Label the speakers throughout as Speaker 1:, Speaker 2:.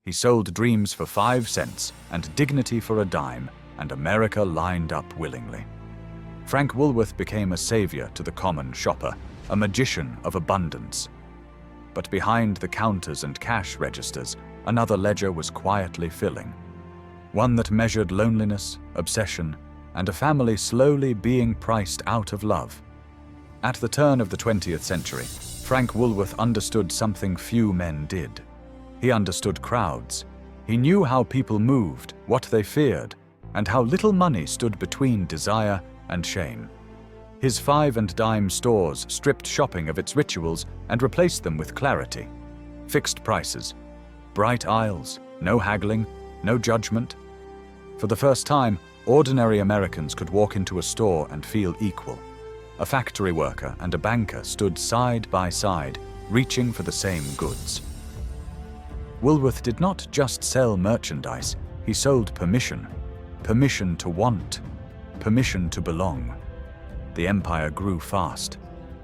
Speaker 1: He sold dreams for 5 cents and dignity for a dime, and America lined up willingly. Frank Woolworth became a savior to the common shopper, a magician of abundance. But behind the counters and cash registers, another ledger was quietly filling. One that measured loneliness, obsession, and a family slowly being priced out of love. At the turn of the 20th century, Frank Woolworth understood something few men did. He understood crowds. He knew how people moved, what they feared, and how little money stood between desire and shame. His 5 and dime stores stripped shopping of its rituals and replaced them with clarity. Fixed prices, bright aisles, no haggling, no judgment. For the first time, ordinary Americans could walk into a store and feel equal. A factory worker and a banker stood side by side, reaching for the same goods. Woolworth did not just sell merchandise, he sold permission. Permission to want, permission to belong. The empire grew fast,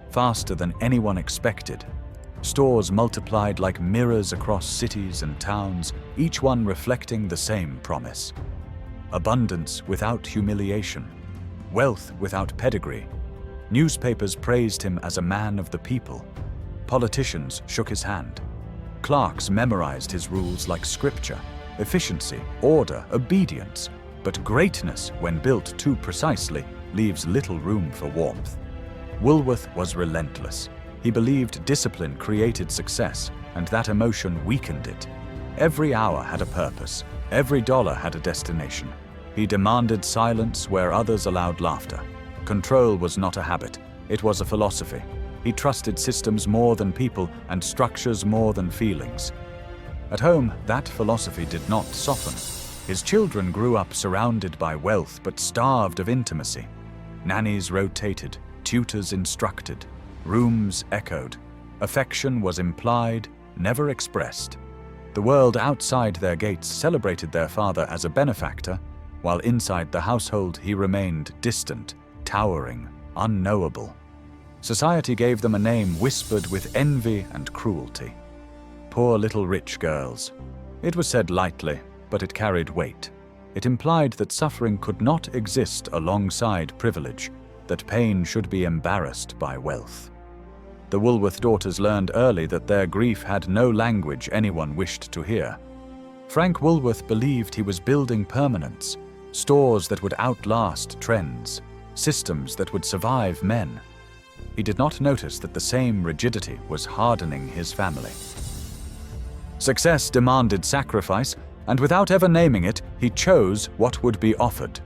Speaker 1: faster than anyone expected. Stores multiplied like mirrors across cities and towns, each one reflecting the same promise. Abundance without humiliation, wealth without pedigree. Newspapers praised him as a man of the people. Politicians shook his hand. Clerks memorized his rules like scripture: efficiency, order, obedience. But greatness, when built too precisely, leaves little room for warmth. Woolworth was relentless. He believed discipline created success, and that emotion weakened it. Every hour had a purpose. Every dollar had a destination. He demanded silence where others allowed laughter. Control was not a habit, it was a philosophy. He trusted systems more than people and structures more than feelings. At home, that philosophy did not soften. His children grew up surrounded by wealth but starved of intimacy. Nannies rotated, tutors instructed, rooms echoed. Affection was implied, never expressed. The world outside their gates celebrated their father as a benefactor, while inside the household he remained distant, towering, unknowable. Society gave them a name whispered with envy and cruelty. Poor little rich girls. It was said lightly, but it carried weight. It implied that suffering could not exist alongside privilege, that pain should be embarrassed by wealth. The Woolworth daughters learned early that their grief had no language anyone wished to hear. Frank Woolworth believed he was building permanence, stores that would outlast trends, systems that would survive men. He did not notice that the same rigidity was hardening his family. Success demanded sacrifice, and without ever naming it, he chose what would be offered.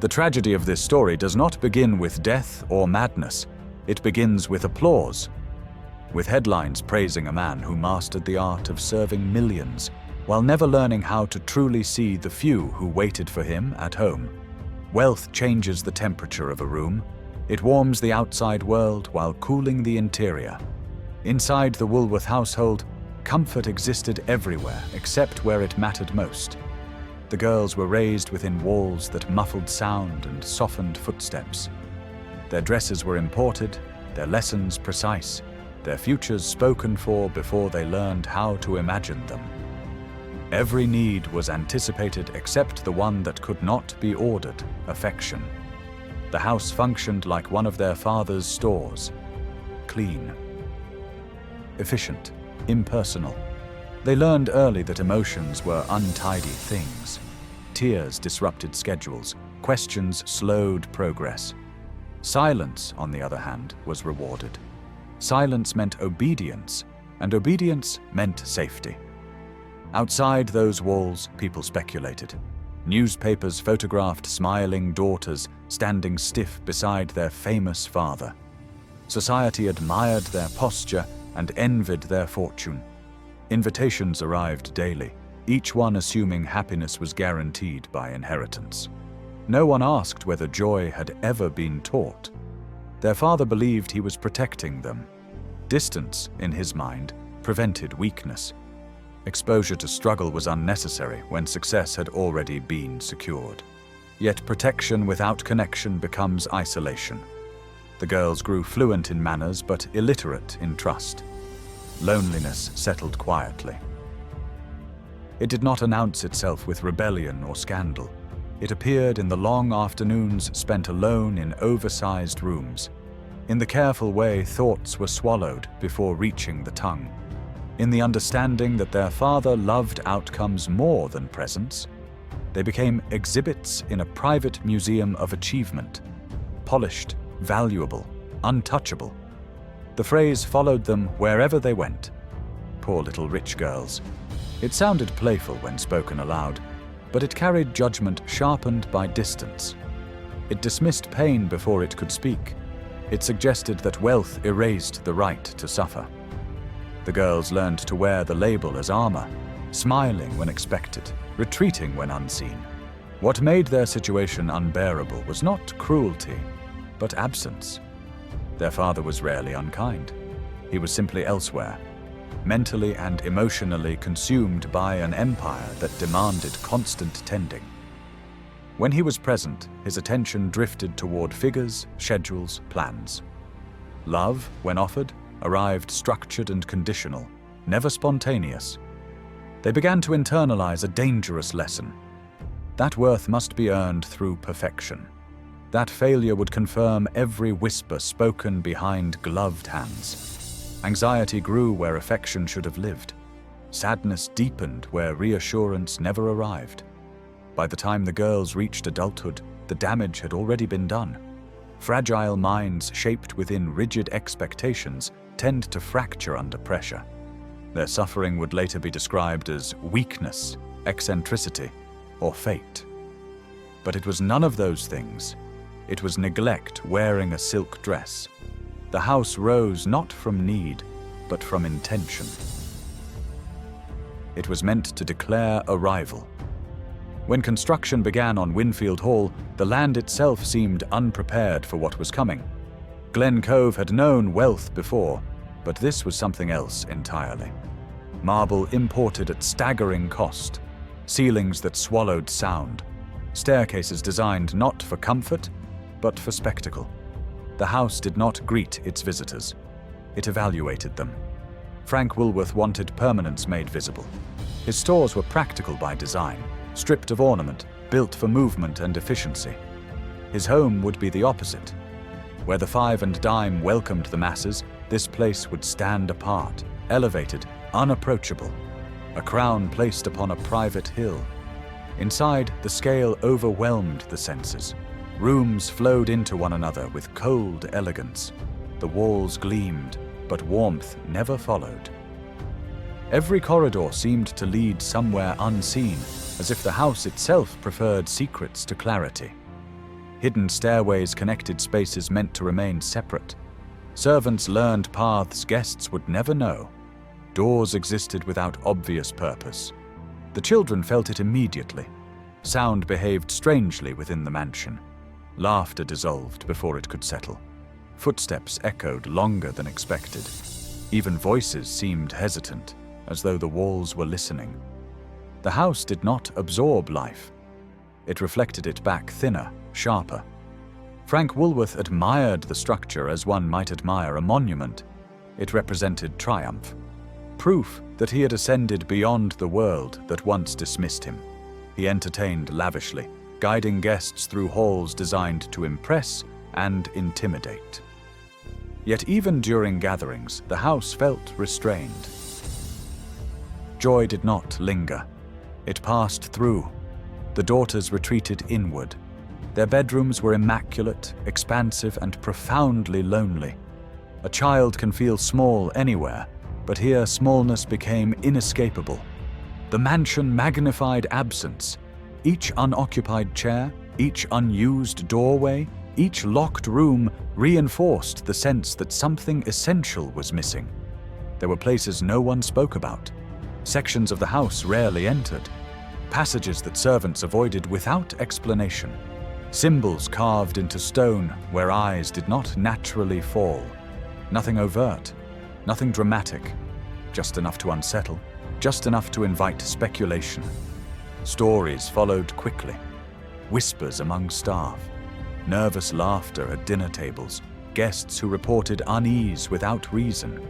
Speaker 1: The tragedy of this story does not begin with death or madness. It begins with applause, with headlines praising a man who mastered the art of serving millions, while never learning how to truly see the few who waited for him at home. Wealth changes the temperature of a room. It warms the outside world while cooling the interior. Inside the Woolworth household, comfort existed everywhere except where it mattered most. The girls were raised within walls that muffled sound and softened footsteps. Their dresses were imported, their lessons precise, their futures spoken for before they learned how to imagine them. Every need was anticipated except the one that could not be ordered: affection. The house functioned like one of their father's stores. Clean, efficient, impersonal. They learned early that emotions were untidy things. Tears disrupted schedules, questions slowed progress. Silence, on the other hand, was rewarded. Silence meant obedience, and obedience meant safety. Outside those walls, people speculated. Newspapers photographed smiling daughters standing stiff beside their famous father. Society admired their posture and envied their fortune. Invitations arrived daily, each one assuming happiness was guaranteed by inheritance. No one asked whether joy had ever been taught. Their father believed he was protecting them. Distance, in his mind, prevented weakness. Exposure to struggle was unnecessary when success had already been secured. Yet protection without connection becomes isolation. The girls grew fluent in manners but illiterate in trust. Loneliness settled quietly. It did not announce itself with rebellion or scandal. It appeared in the long afternoons spent alone in oversized rooms. In the careful way thoughts were swallowed before reaching the tongue. In the understanding that their father loved outcomes more than presence. They became exhibits in a private museum of achievement. Polished, valuable, untouchable. The phrase followed them wherever they went. Poor little rich girls. It sounded playful when spoken aloud, but it carried judgment sharpened by distance. It dismissed pain before it could speak. It suggested that wealth erased the right to suffer. The girls learned to wear the label as armor, smiling when expected, retreating when unseen. What made their situation unbearable was not cruelty, but absence. Their father was rarely unkind. He was simply elsewhere, mentally and emotionally consumed by an empire that demanded constant tending. When he was present, his attention drifted toward figures, schedules, plans. Love, when offered, arrived structured and conditional, never spontaneous. They began to internalize a dangerous lesson. That worth must be earned through perfection. That failure would confirm every whisper spoken behind gloved hands. Anxiety grew where affection should have lived. Sadness deepened where reassurance never arrived. By the time the girls reached adulthood, the damage had already been done. Fragile minds shaped within rigid expectations tend to fracture under pressure. Their suffering would later be described as weakness, eccentricity, or fate. But it was none of those things. It was neglect wearing a silk dress. The house rose not from need, but from intention. It was meant to declare arrival. When construction began on Winfield Hall, the land itself seemed unprepared for what was coming. Glen Cove had known wealth before, but this was something else entirely. Marble imported at staggering cost, ceilings that swallowed sound, staircases designed not for comfort, but for spectacle. The house did not greet its visitors. It evaluated them. Frank Woolworth wanted permanence made visible. His stores were practical by design, stripped of ornament, built for movement and efficiency. His home would be the opposite. Where the five and dime welcomed the masses, this place would stand apart, elevated, unapproachable, a crown placed upon a private hill. Inside, the scale overwhelmed the senses. Rooms flowed into one another with cold elegance. The walls gleamed, but warmth never followed. Every corridor seemed to lead somewhere unseen, as if the house itself preferred secrets to clarity. Hidden stairways connected spaces meant to remain separate. Servants learned paths guests would never know. Doors existed without obvious purpose. The children felt it immediately. Sound behaved strangely within the mansion. Laughter dissolved before it could settle. Footsteps echoed longer than expected. Even voices seemed hesitant, as though the walls were listening. The house did not absorb life. It reflected it back thinner, sharper. Frank Woolworth admired the structure as one might admire a monument. It represented triumph. Proof that he had ascended beyond the world that once dismissed him. He entertained lavishly, guiding guests through halls designed to impress and intimidate. Yet even during gatherings, the house felt restrained. Joy did not linger. It passed through. The daughters retreated inward. Their bedrooms were immaculate, expansive, and profoundly lonely. A child can feel small anywhere, but here smallness became inescapable. The mansion magnified absence. Each unoccupied chair, each unused doorway, each locked room reinforced the sense that something essential was missing. There were places no one spoke about, sections of the house rarely entered, passages that servants avoided without explanation, symbols carved into stone where eyes did not naturally fall. Nothing overt, nothing dramatic, just enough to unsettle, just enough to invite speculation. Stories followed quickly. Whispers among staff, nervous laughter at dinner tables, guests who reported unease without reason.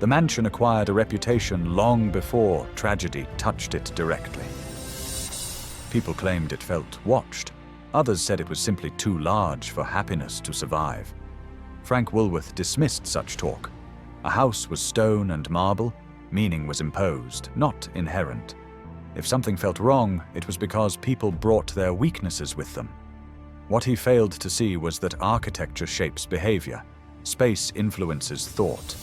Speaker 1: The mansion acquired a reputation long before tragedy touched it directly. People claimed it felt watched. Others said it was simply too large for happiness to survive. Frank Woolworth dismissed such talk. A house was stone and marble. Meaning was imposed, not inherent. If something felt wrong, it was because people brought their weaknesses with them. What he failed to see was that architecture shapes behavior. Space influences thought.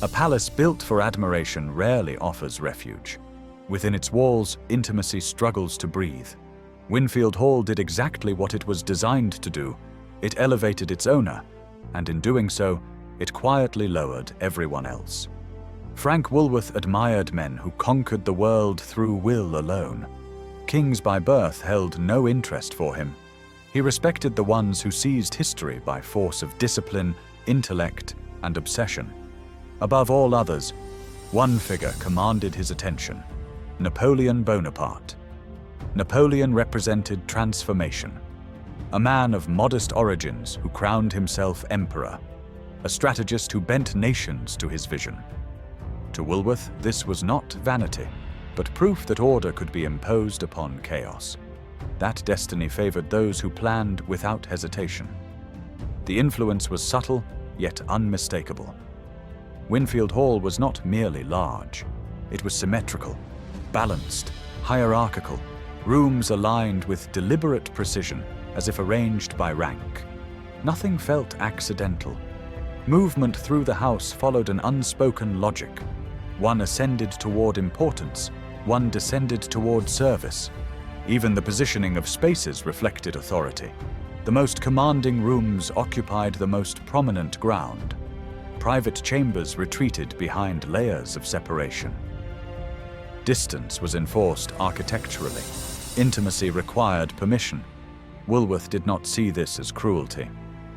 Speaker 1: A palace built for admiration rarely offers refuge. Within its walls, intimacy struggles to breathe. Winfield Hall did exactly what it was designed to do. It elevated its owner, and in doing so, it quietly lowered everyone else. Frank Woolworth admired men who conquered the world through will alone. Kings by birth held no interest for him. He respected the ones who seized history by force of discipline, intellect, and obsession. Above all others, one figure commanded his attention: Napoleon Bonaparte. Napoleon represented transformation. A man of modest origins who crowned himself emperor. A strategist who bent nations to his vision. To Woolworth, this was not vanity, but proof that order could be imposed upon chaos. That destiny favored those who planned without hesitation. The influence was subtle, yet unmistakable. Winfield Hall was not merely large. It was symmetrical, balanced, hierarchical, rooms aligned with deliberate precision, as if arranged by rank. Nothing felt accidental. Movement through the house followed an unspoken logic. One ascended toward importance, one descended toward service. Even the positioning of spaces reflected authority. The most commanding rooms occupied the most prominent ground. Private chambers retreated behind layers of separation. Distance was enforced architecturally. Intimacy required permission. Woolworth did not see this as cruelty.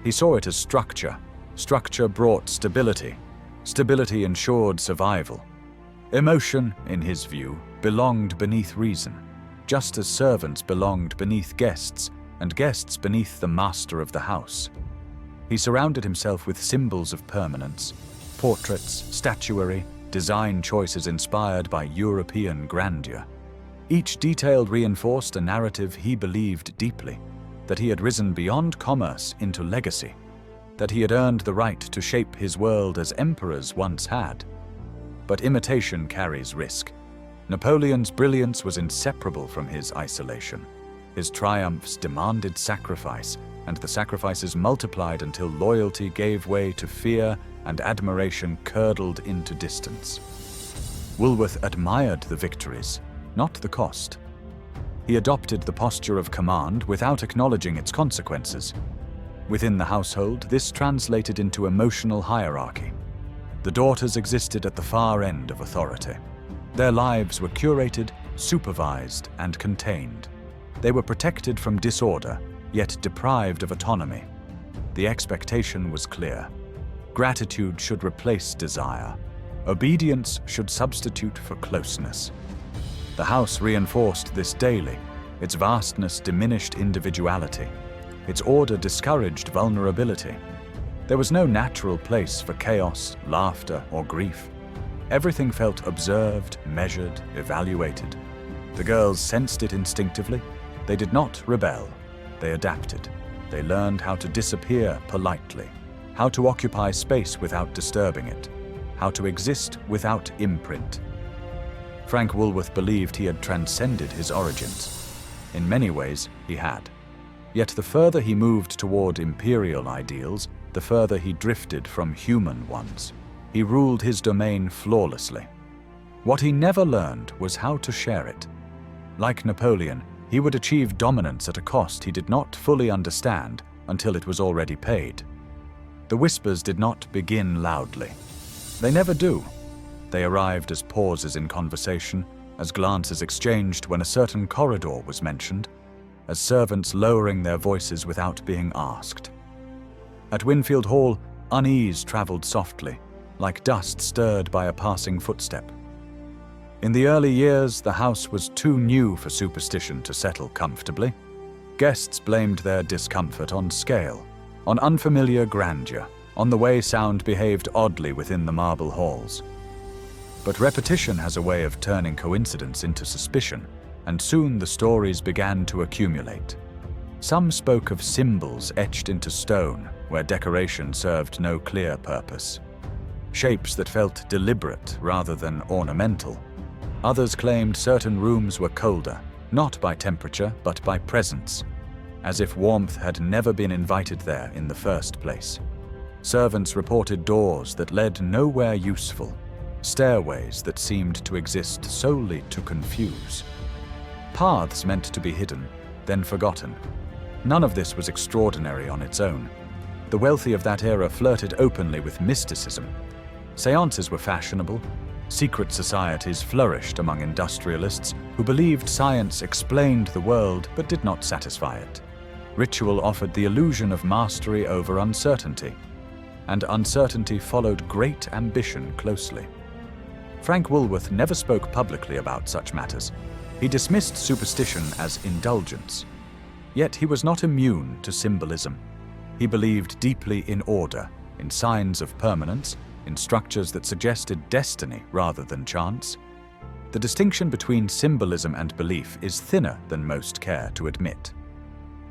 Speaker 1: He saw it as structure. Structure brought stability. Stability ensured survival. Emotion, in his view, belonged beneath reason, just as servants belonged beneath guests, and guests beneath the master of the house. He surrounded himself with symbols of permanence, portraits, statuary, design choices inspired by European grandeur. Each detail reinforced a narrative he believed deeply, that he had risen beyond commerce into legacy, that he had earned the right to shape his world as emperors once had. But imitation carries risk. Napoleon's brilliance was inseparable from his isolation. His triumphs demanded sacrifice, and the sacrifices multiplied until loyalty gave way to fear and admiration curdled into distance. Woolworth admired the victories, not the cost. He adopted the posture of command without acknowledging its consequences. Within the household, this translated into emotional hierarchy. The daughters existed at the far end of authority. Their lives were curated, supervised, and contained. They were protected from disorder, yet deprived of autonomy. The expectation was clear. Gratitude should replace desire. Obedience should substitute for closeness. The house reinforced this daily. Its vastness diminished individuality. Its order discouraged vulnerability. There was no natural place for chaos, laughter, or grief. Everything felt observed, measured, evaluated. The girls sensed it instinctively. They did not rebel. They adapted. They learned how to disappear politely, how to occupy space without disturbing it, how to exist without imprint. Frank Woolworth believed he had transcended his origins. In many ways, he had. Yet the further he moved toward imperial ideals, the further he drifted from human ones. He ruled his domain flawlessly. What he never learned was how to share it. Like Napoleon, he would achieve dominance at a cost he did not fully understand until it was already paid. The whispers did not begin loudly. They never do. They arrived as pauses in conversation, as glances exchanged when a certain corridor was mentioned, as servants lowering their voices without being asked. At Winfield Hall, unease traveled softly, like dust stirred by a passing footstep. In the early years, the house was too new for superstition to settle comfortably. Guests blamed their discomfort on scale, on unfamiliar grandeur, on the way sound behaved oddly within the marble halls. But repetition has a way of turning coincidence into suspicion, and soon the stories began to accumulate. Some spoke of symbols etched into stone where decoration served no clear purpose. Shapes that felt deliberate rather than ornamental. Others claimed certain rooms were colder, not by temperature but by presence, as if warmth had never been invited there in the first place. Servants reported doors that led nowhere useful, stairways that seemed to exist solely to confuse. Paths meant to be hidden, then forgotten. None of this was extraordinary on its own. The wealthy of that era flirted openly with mysticism. Seances were fashionable. Secret societies flourished among industrialists who believed science explained the world but did not satisfy it. Ritual offered the illusion of mastery over uncertainty, and uncertainty followed great ambition closely. Frank Woolworth never spoke publicly about such matters. He dismissed superstition as indulgence. Yet he was not immune to symbolism. He believed deeply in order, in signs of permanence, in structures that suggested destiny rather than chance. The distinction between symbolism and belief is thinner than most care to admit.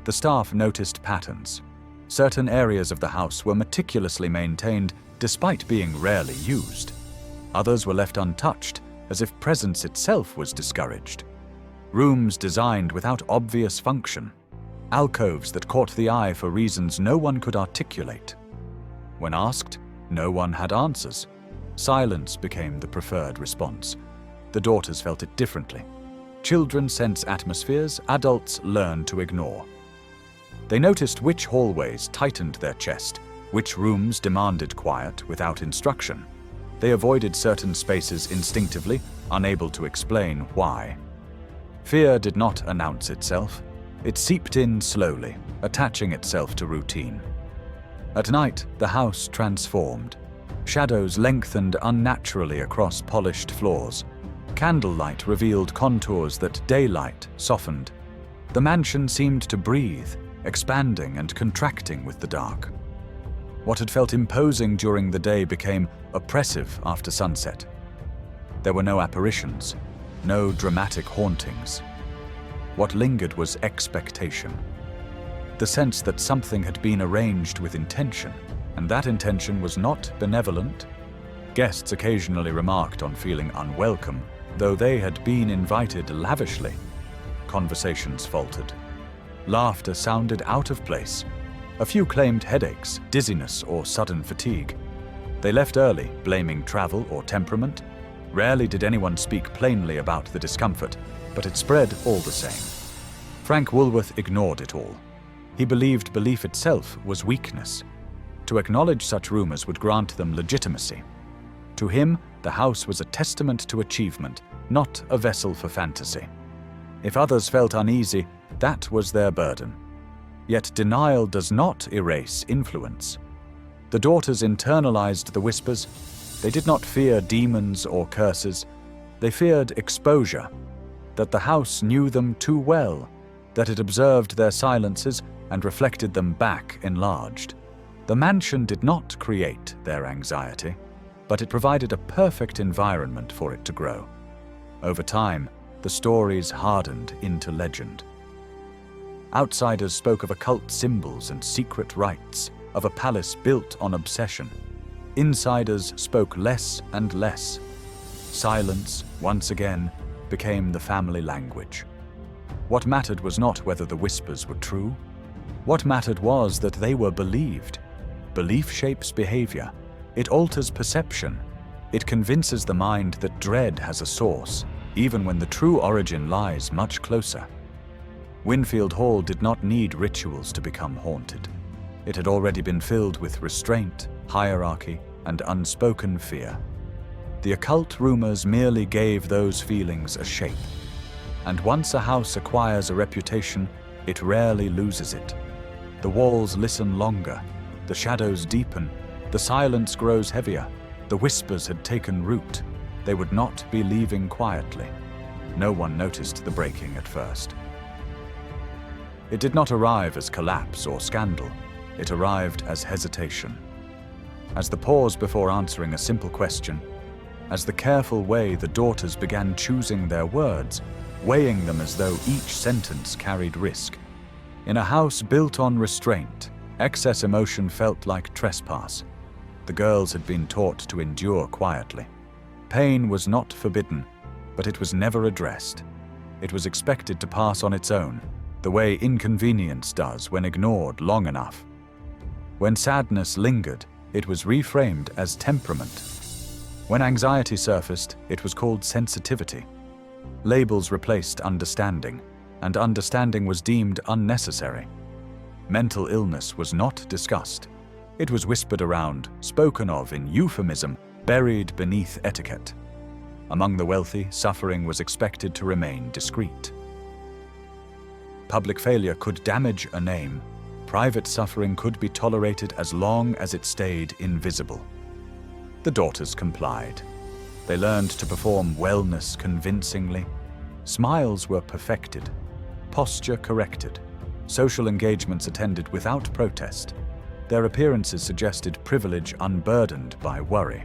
Speaker 1: The staff noticed patterns. Certain areas of the house were meticulously maintained despite being rarely used. Others were left untouched, as if presence itself was discouraged. Rooms designed without obvious function. Alcoves that caught the eye for reasons no one could articulate. When asked, no one had answers. Silence became the preferred response. The daughters felt it differently. Children sense atmospheres adults learn to ignore. They noticed which hallways tightened their chest, which rooms demanded quiet without instruction. They avoided certain spaces instinctively, unable to explain why. Fear did not announce itself. It seeped in slowly, attaching itself to routine. At night, the house transformed. Shadows lengthened unnaturally across polished floors. Candlelight revealed contours that daylight softened. The mansion seemed to breathe, expanding and contracting with the dark. What had felt imposing during the day became oppressive after sunset. There were no apparitions, no dramatic hauntings. What lingered was expectation. The sense that something had been arranged with intention, and that intention was not benevolent. Guests occasionally remarked on feeling unwelcome, though they had been invited lavishly. Conversations faltered. Laughter sounded out of place. A few claimed headaches, dizziness, or sudden fatigue. They left early, blaming travel or temperament. Rarely did anyone speak plainly about the discomfort, but it spread all the same. Frank Woolworth ignored it all. He believed belief itself was weakness. To acknowledge such rumors would grant them legitimacy. To him, the house was a testament to achievement, not a vessel for fantasy. If others felt uneasy, that was their burden. Yet denial does not erase influence. The daughters internalized the whispers. They did not fear demons or curses. They feared exposure. That the house knew them too well, that it observed their silences and reflected them back enlarged. The mansion did not create their anxiety, but it provided a perfect environment for it to grow. Over time, the stories hardened into legend. Outsiders spoke of occult symbols and secret rites, of a palace built on obsession. Insiders spoke less and less. Silence, once again, became the family language. What mattered was not whether the whispers were true. What mattered was that they were believed. Belief shapes behavior. It alters perception. It convinces the mind that dread has a source, even when the true origin lies much closer. Winfield Hall did not need rituals to become haunted. It had already been filled with restraint, hierarchy, and unspoken fear. The occult rumors merely gave those feelings a shape. And once a house acquires a reputation, it rarely loses it. The walls listen longer, the shadows deepen, the silence grows heavier. The whispers had taken root. They would not be leaving quietly. No one noticed the breaking at first. It did not arrive as collapse or scandal. It arrived as hesitation. As the pause before answering a simple question, as the careful way the daughters began choosing their words, weighing them as though each sentence carried risk. In a house built on restraint, excess emotion felt like trespass. The girls had been taught to endure quietly. Pain was not forbidden, but it was never addressed. It was expected to pass on its own, the way inconvenience does when ignored long enough. When sadness lingered, it was reframed as temperament. When anxiety surfaced, it was called sensitivity. Labels replaced understanding, and understanding was deemed unnecessary. Mental illness was not discussed. It was whispered around, spoken of in euphemism, buried beneath etiquette. Among the wealthy, suffering was expected to remain discreet. Public failure could damage a name. Private suffering could be tolerated as long as it stayed invisible. The daughters complied. They learned to perform wellness convincingly. Smiles were perfected, posture corrected, social engagements attended without protest. Their appearances suggested privilege unburdened by worry.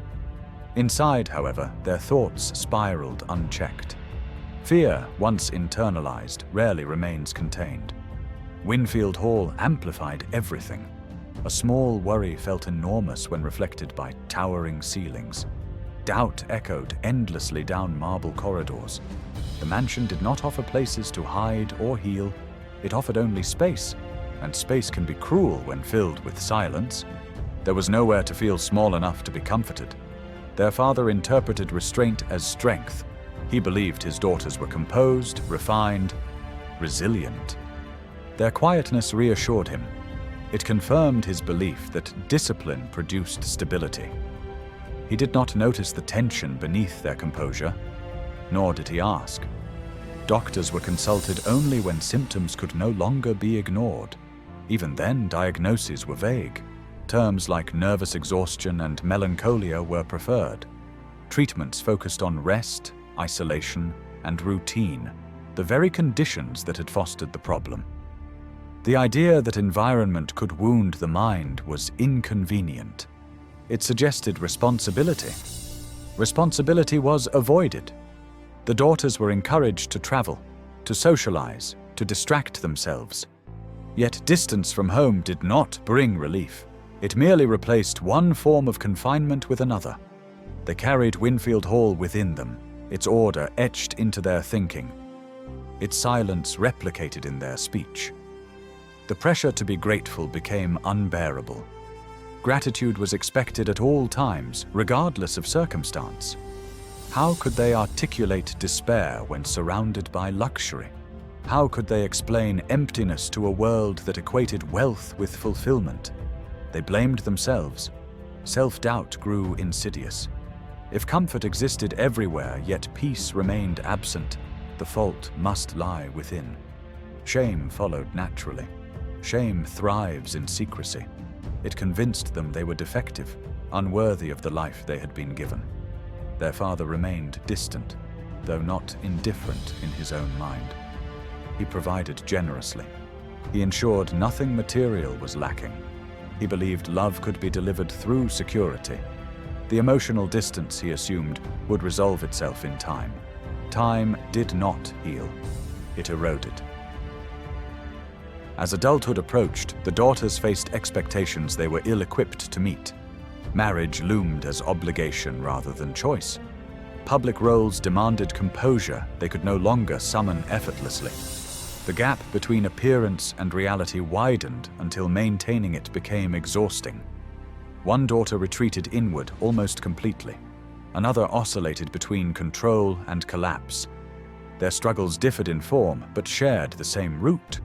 Speaker 1: Inside, however, their thoughts spiraled unchecked. Fear, once internalized, rarely remains contained. Winfield Hall amplified everything. A small worry felt enormous when reflected by towering ceilings. Doubt echoed endlessly down marble corridors. The mansion did not offer places to hide or heal. It offered only space, and space can be cruel when filled with silence. There was nowhere to feel small enough to be comforted. Their father interpreted restraint as strength. He believed his daughters were composed, refined, resilient. Their quietness reassured him. It confirmed his belief that discipline produced stability. He did not notice the tension beneath their composure, nor did he ask. Doctors were consulted only when symptoms could no longer be ignored. Even then, diagnoses were vague. Terms like nervous exhaustion and melancholia were preferred. Treatments focused on rest, isolation, and routine, the very conditions that had fostered the problem. The idea that environment could wound the mind was inconvenient. It suggested responsibility. Responsibility was avoided. The daughters were encouraged to travel, to socialize, to distract themselves. Yet distance from home did not bring relief. It merely replaced one form of confinement with another. They carried Winfield Hall within them, its order etched into their thinking, its silence replicated in their speech. The pressure to be grateful became unbearable. Gratitude was expected at all times, regardless of circumstance. How could they articulate despair when surrounded by luxury? How could they explain emptiness to a world that equated wealth with fulfillment? They blamed themselves. Self-doubt grew insidious. If comfort existed everywhere, yet peace remained absent, the fault must lie within. Shame followed naturally. Shame thrives in secrecy. It convinced them they were defective, unworthy of the life they had been given. Their father remained distant, though not indifferent in his own mind. He provided generously. He ensured nothing material was lacking. He believed love could be delivered through security. The emotional distance, he assumed, would resolve itself in time. Time did not heal. It eroded. As adulthood approached, the daughters faced expectations they were ill-equipped to meet. Marriage loomed as obligation rather than choice. Public roles demanded composure they could no longer summon effortlessly. The gap between appearance and reality widened until maintaining it became exhausting. One daughter retreated inward almost completely. Another oscillated between control and collapse. Their struggles differed in form but shared the same root.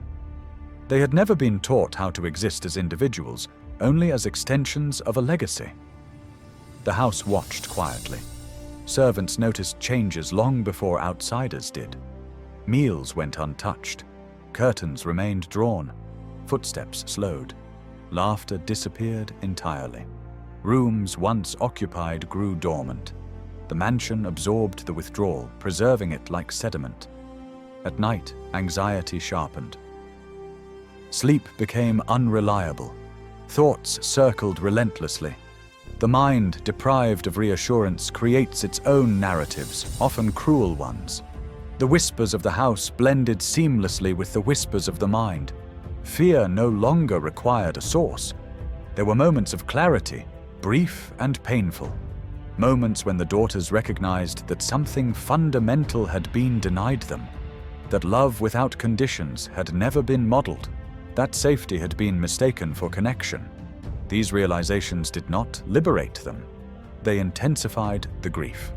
Speaker 1: They had never been taught how to exist as individuals, only as extensions of a legacy. The house watched quietly. Servants noticed changes long before outsiders did. Meals went untouched. Curtains remained drawn. Footsteps slowed. Laughter disappeared entirely. Rooms once occupied grew dormant. The mansion absorbed the withdrawal, preserving it like sediment. At night, anxiety sharpened. Sleep became unreliable. Thoughts circled relentlessly. The mind, deprived of reassurance, creates its own narratives, often cruel ones. The whispers of the house blended seamlessly with the whispers of the mind. Fear no longer required a source. There were moments of clarity, brief and painful. Moments when the daughters recognized that something fundamental had been denied them, that love without conditions had never been modeled, that safety had been mistaken for connection. These realizations did not liberate them. They intensified the grief.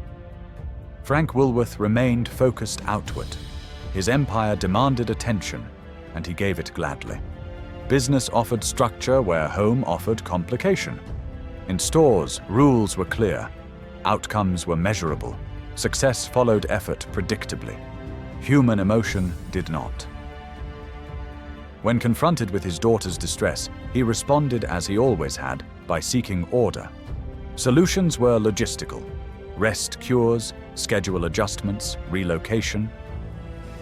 Speaker 1: Frank Woolworth remained focused outward. His empire demanded attention, and he gave it gladly. Business offered structure where home offered complication. In stores, rules were clear. Outcomes were measurable. Success followed effort predictably. Human emotion did not. When confronted with his daughter's distress, he responded as he always had, by seeking order. Solutions were logistical: rest cures, schedule adjustments, relocation.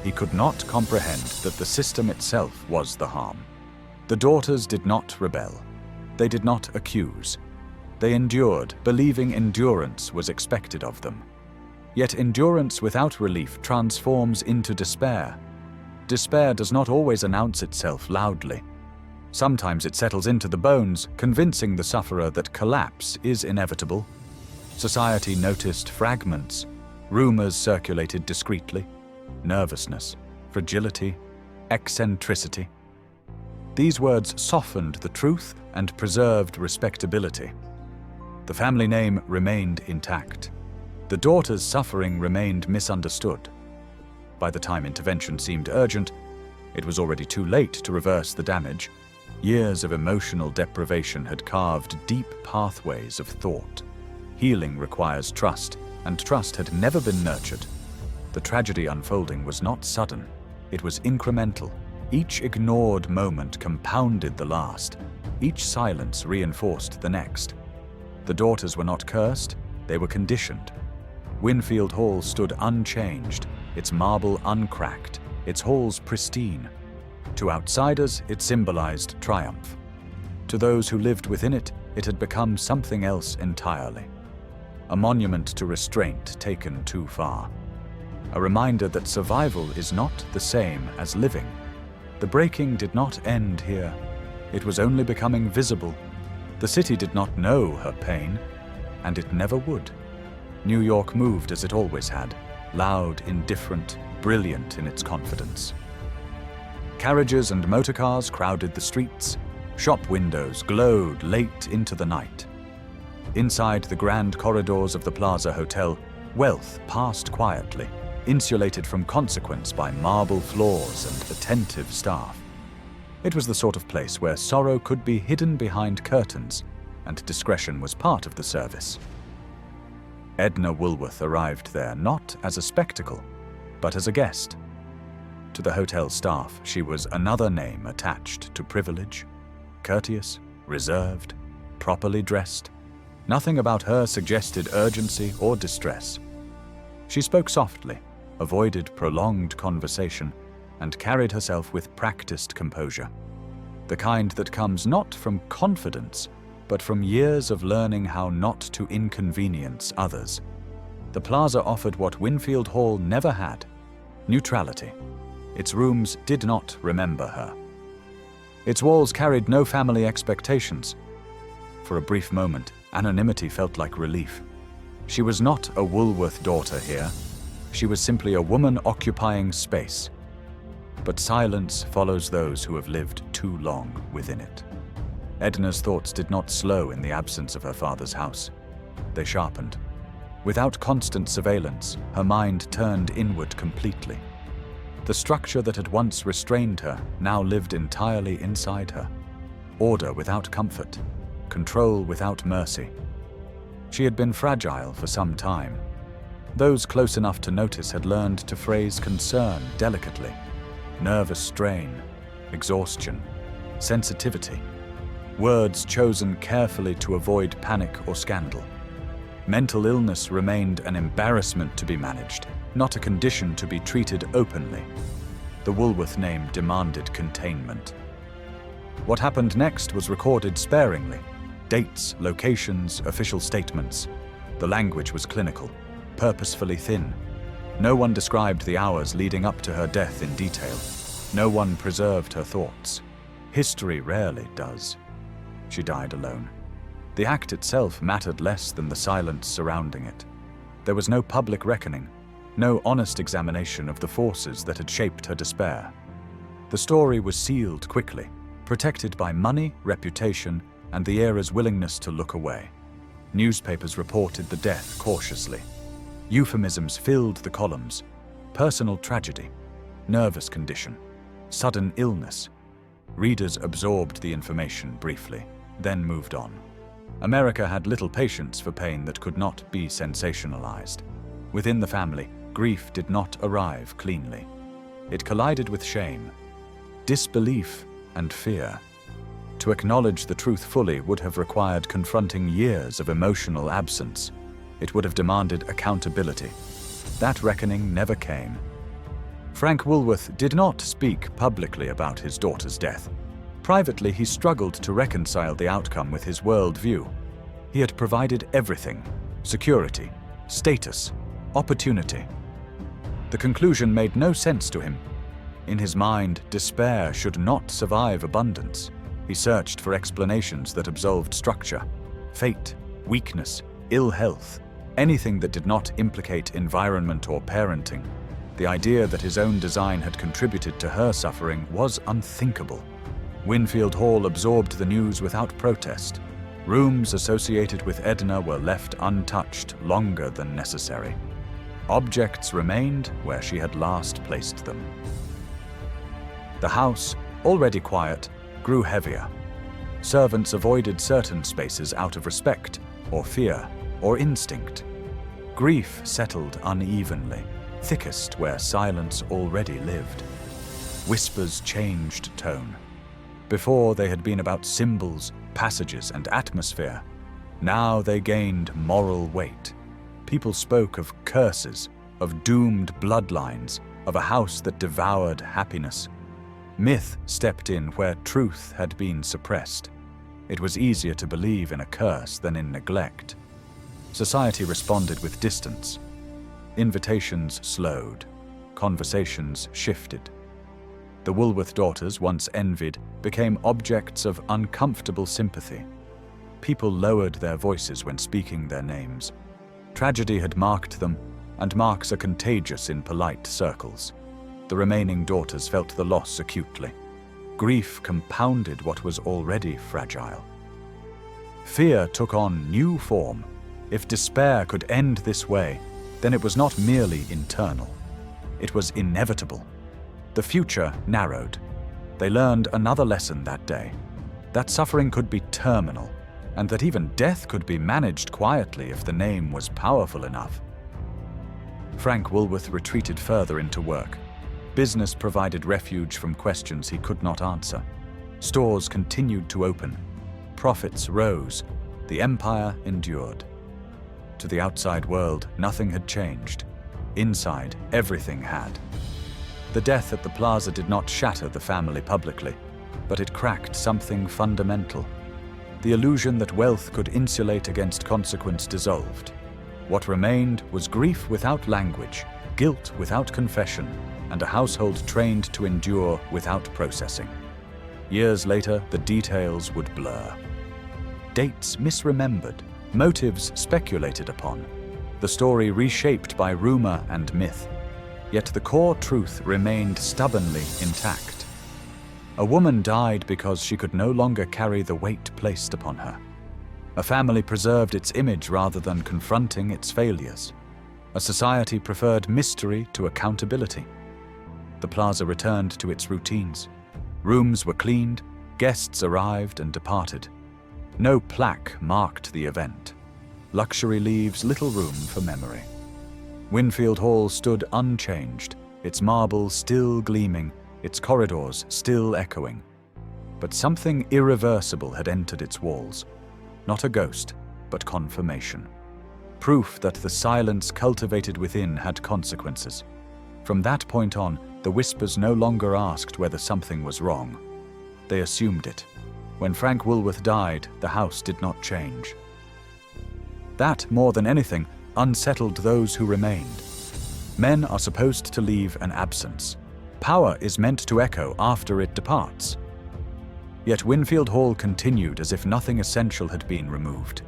Speaker 1: He could not comprehend that the system itself was the harm. The daughters did not rebel. They did not accuse. They endured, believing endurance was expected of them. Yet endurance without relief transforms into despair. Despair does not always announce itself loudly. Sometimes it settles into the bones, convincing the sufferer that collapse is inevitable. Society noticed fragments. Rumors circulated discreetly. Nervousness, fragility, eccentricity. These words softened the truth and preserved respectability. The family name remained intact. The daughter's suffering remained misunderstood. By the time intervention seemed urgent, it was already too late to reverse the damage. Years of emotional deprivation had carved deep pathways of thought. Healing requires trust, and trust had never been nurtured. The tragedy unfolding was not sudden. It was incremental. Each ignored moment compounded the last. Each silence reinforced the next. The daughters were not cursed, they were conditioned. Winfield Hall stood unchanged, its marble uncracked, its halls pristine. To outsiders, it symbolized triumph. To those who lived within it, it had become something else entirely. A monument to restraint taken too far. A reminder that survival is not the same as living. The breaking did not end here. It was only becoming visible. The city did not know her pain, and it never would. New York moved as it always had, loud, indifferent, brilliant in its confidence. Carriages and motorcars crowded the streets. Shop windows glowed late into the night. Inside the grand corridors of the Plaza Hotel, wealth passed quietly, insulated from consequence by marble floors and attentive staff. It was the sort of place where sorrow could be hidden behind curtains, and discretion was part of the service. Edna Woolworth arrived there not as a spectacle, but as a guest. To the hotel staff, she was another name attached to privilege: courteous, reserved, properly dressed. Nothing about her suggested urgency or distress. She spoke softly, avoided prolonged conversation, and carried herself with practiced composure. The kind that comes not from confidence, but from years of learning how not to inconvenience others. The plaza offered what Winfield Hall never had: neutrality. Its rooms did not remember her. Its walls carried no family expectations. For a brief moment, anonymity felt like relief. She was not a Woolworth daughter here. She was simply a woman occupying space. But silence follows those who have lived too long within it. Edna's thoughts did not slow in the absence of her father's house. They sharpened. Without constant surveillance, her mind turned inward completely. The structure that had once restrained her now lived entirely inside her. Order without comfort, control without mercy. She had been fragile for some time. Those close enough to notice had learned to phrase concern delicately. Nervous strain, exhaustion, sensitivity. Words chosen carefully to avoid panic or scandal. Mental illness remained an embarrassment to be managed, not a condition to be treated openly. The Woolworth name demanded containment. What happened next was recorded sparingly. Dates, locations, official statements. The language was clinical, purposefully thin. No one described the hours leading up to her death in detail. No one preserved her thoughts. History rarely does. She died alone. The act itself mattered less than the silence surrounding it. There was no public reckoning, no honest examination of the forces that had shaped her despair. The story was sealed quickly, protected by money, reputation, and the era's willingness to look away. Newspapers reported the death cautiously. Euphemisms filled the columns. Personal tragedy, nervous condition, sudden illness. Readers absorbed the information briefly, then moved on. America had little patience for pain that could not be sensationalized. Within the family, grief did not arrive cleanly. It collided with shame, disbelief, and fear. To acknowledge the truth fully would have required confronting years of emotional absence. It would have demanded accountability. That reckoning never came. Frank Woolworth did not speak publicly about his daughter's death. Privately, he struggled to reconcile the outcome with his worldview. He had provided everything: security, status, opportunity. The conclusion made no sense to him. In his mind, despair should not survive abundance. He searched for explanations that absolved structure, fate, weakness, ill health, anything that did not implicate environment or parenting. The idea that his own design had contributed to her suffering was unthinkable. Winfield Hall absorbed the news without protest. Rooms associated with Edna were left untouched longer than necessary. Objects remained where she had last placed them. The house, already quiet, grew heavier. Servants avoided certain spaces out of respect, or fear, or instinct. Grief settled unevenly, thickest where silence already lived. Whispers changed tone. Before they had been about symbols, passages, and atmosphere. Now they gained moral weight. People spoke of curses, of doomed bloodlines, of a house that devoured happiness. Myth stepped in where truth had been suppressed. It was easier to believe in a curse than in neglect. Society responded with distance. Invitations slowed. Conversations shifted. The Woolworth daughters, once envied, became objects of uncomfortable sympathy. People lowered their voices when speaking their names. Tragedy had marked them, and marks are contagious in polite circles. The remaining daughters felt the loss acutely. Grief compounded what was already fragile. Fear took on new form. If despair could end this way, then it was not merely internal. It was inevitable. The future narrowed. They learned another lesson that day, that suffering could be terminal, and that even death could be managed quietly if the name was powerful enough. Frank Woolworth retreated further into work. Business provided refuge from questions he could not answer. Stores continued to open. Profits rose. The empire endured. To the outside world, nothing had changed. Inside, everything had. The death at the plaza did not shatter the family publicly, but it cracked something fundamental. The illusion that wealth could insulate against consequence dissolved. What remained was grief without language, guilt without confession, and a household trained to endure without processing. Years later, the details would blur. Dates misremembered, motives speculated upon, the story reshaped by rumor and myth. Yet the core truth remained stubbornly intact. A woman died because she could no longer carry the weight placed upon her. A family preserved its image rather than confronting its failures. A society preferred mystery to accountability. The plaza returned to its routines. Rooms were cleaned, guests arrived and departed. No plaque marked the event. Luxury leaves little room for memory. Winfield Hall stood unchanged, its marble still gleaming, its corridors still echoing. But something irreversible had entered its walls. Not a ghost, but confirmation. Proof that the silence cultivated within had consequences. From that point on, the whispers no longer asked whether something was wrong. They assumed it. When Frank Woolworth died, the house did not change. That, more than anything, unsettled those who remained. Men are supposed to leave an absence. Power is meant to echo after it departs. Yet Winfield Hall continued as if nothing essential had been removed.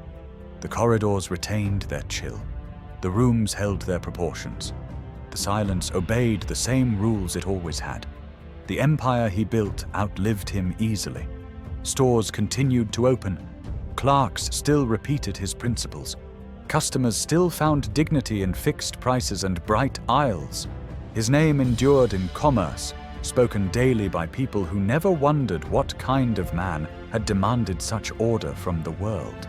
Speaker 1: The corridors retained their chill. The rooms held their proportions. The silence obeyed the same rules it always had. The empire he built outlived him easily. Stores continued to open. Clerks still repeated his principles. Customers still found dignity in fixed prices and bright aisles. His name endured in commerce, spoken daily by people who never wondered what kind of man had demanded such order from the world.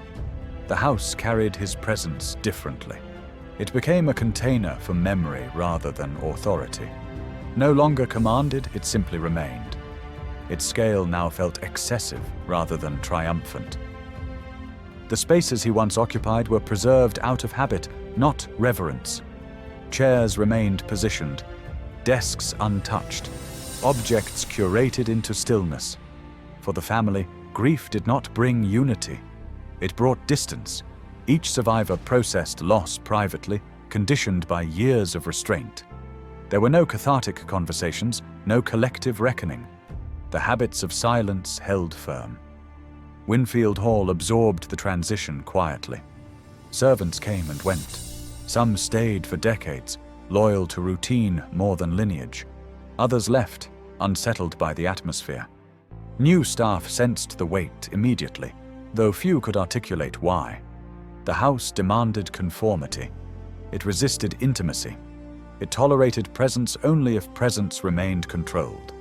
Speaker 1: The house carried his presence differently. It became a container for memory rather than authority. No longer commanded, it simply remained. Its scale now felt excessive rather than triumphant. The spaces he once occupied were preserved out of habit, not reverence. Chairs remained positioned, desks untouched, objects curated into stillness. For the family, grief did not bring unity. It brought distance. Each survivor processed loss privately, conditioned by years of restraint. There were no cathartic conversations, no collective reckoning. The habits of silence held firm. Winfield Hall absorbed the transition quietly. Servants came and went. Some stayed for decades, loyal to routine more than lineage. Others left, unsettled by the atmosphere. New staff sensed the weight immediately, though few could articulate why. The house demanded conformity. It resisted intimacy. It tolerated presence only if presence remained controlled.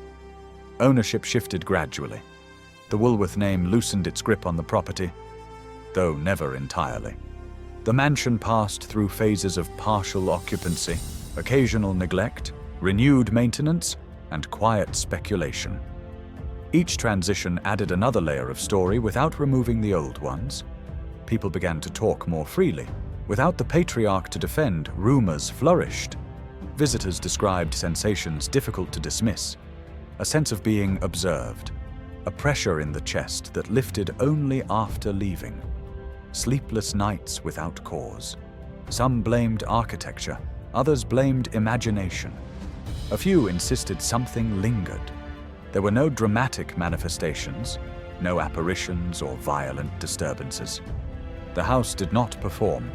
Speaker 1: Ownership shifted gradually. The Woolworth name loosened its grip on the property, though never entirely. The mansion passed through phases of partial occupancy, occasional neglect, renewed maintenance, and quiet speculation. Each transition added another layer of story without removing the old ones. People began to talk more freely. Without the patriarch to defend, rumors flourished. Visitors described sensations difficult to dismiss. A sense of being observed. A pressure in the chest that lifted only after leaving. Sleepless nights without cause. Some blamed architecture, others blamed imagination. A few insisted something lingered. There were no dramatic manifestations, no apparitions or violent disturbances. The house did not perform.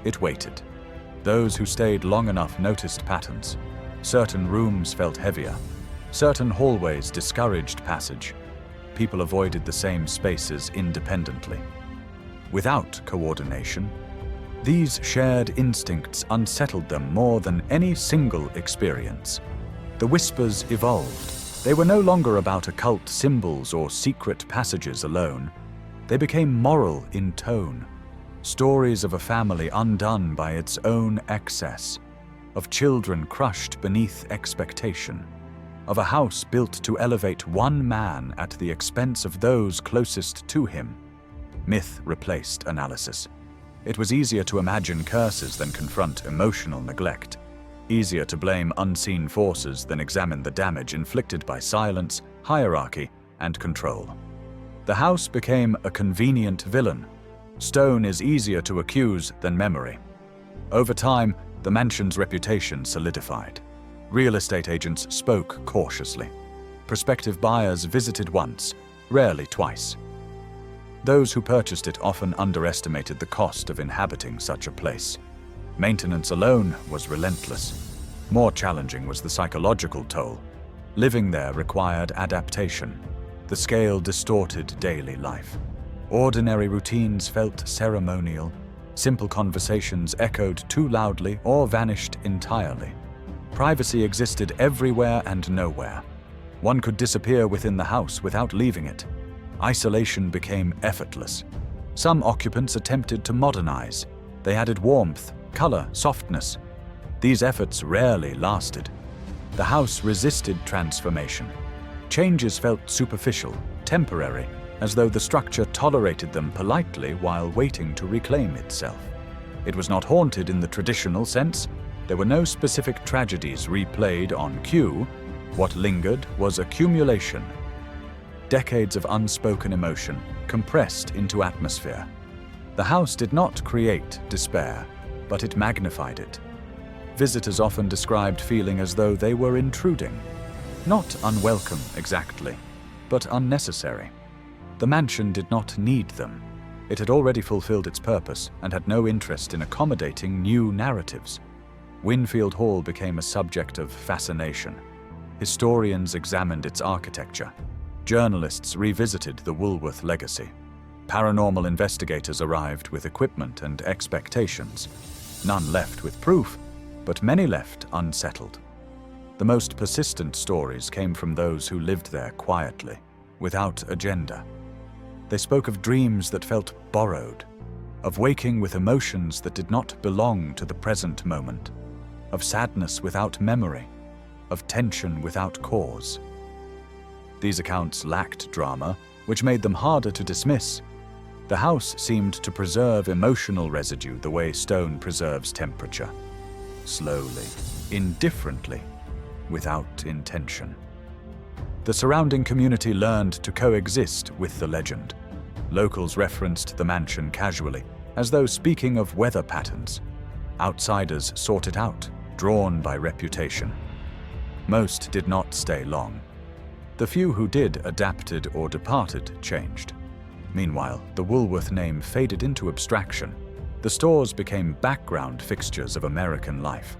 Speaker 1: It waited. Those who stayed long enough noticed patterns. Certain rooms felt heavier. Certain hallways discouraged passage. People avoided the same spaces independently. Without coordination, these shared instincts unsettled them more than any single experience. The whispers evolved. They were no longer about occult symbols or secret passages alone. They became moral in tone. Stories of a family undone by its own excess, of children crushed beneath expectation, of a house built to elevate one man at the expense of those closest to him. Myth replaced analysis. It was easier to imagine curses than confront emotional neglect, easier to blame unseen forces than examine the damage inflicted by silence, hierarchy, and control. The house became a convenient villain. Stone is easier to accuse than memory. Over time, the mansion's reputation solidified. Real estate agents spoke cautiously. Prospective buyers visited once, rarely twice. Those who purchased it often underestimated the cost of inhabiting such a place. Maintenance alone was relentless. More challenging was the psychological toll. Living there required adaptation. The scale distorted daily life. Ordinary routines felt ceremonial. Simple conversations echoed too loudly or vanished entirely. Privacy existed everywhere and nowhere. One could disappear within the house without leaving it. Isolation became effortless. Some occupants attempted to modernize. They added warmth, color, softness. These efforts rarely lasted. The house resisted transformation. Changes felt superficial, temporary, as though the structure tolerated them politely while waiting to reclaim itself. It was not haunted in the traditional sense. There were no specific tragedies replayed on cue. What lingered was accumulation. decades of unspoken emotion compressed into atmosphere. The house did not create despair, but it magnified it. Visitors often described feeling as though they were intruding. Not unwelcome exactly, but unnecessary. The mansion did not need them. It had already fulfilled its purpose and had no interest in accommodating new narratives. Winfield Hall became a subject of fascination. Historians examined its architecture. Journalists revisited the Woolworth legacy. Paranormal investigators arrived with equipment and expectations. None left with proof, but many left unsettled. The most persistent stories came from those who lived there quietly, without agenda. They spoke of dreams that felt borrowed, of waking with emotions that did not belong to the present moment, of sadness without memory, of tension without cause. These accounts lacked drama, which made them harder to dismiss. The house seemed to preserve emotional residue the way stone preserves temperature. Slowly, indifferently, without intention. The surrounding community learned to coexist with the legend. Locals referenced the mansion casually, as though speaking of weather patterns. Outsiders sought it out, drawn by reputation. Most did not stay long. The few who did adapted or departed changed. Meanwhile, the Woolworth name faded into abstraction. The stores became background fixtures of American life.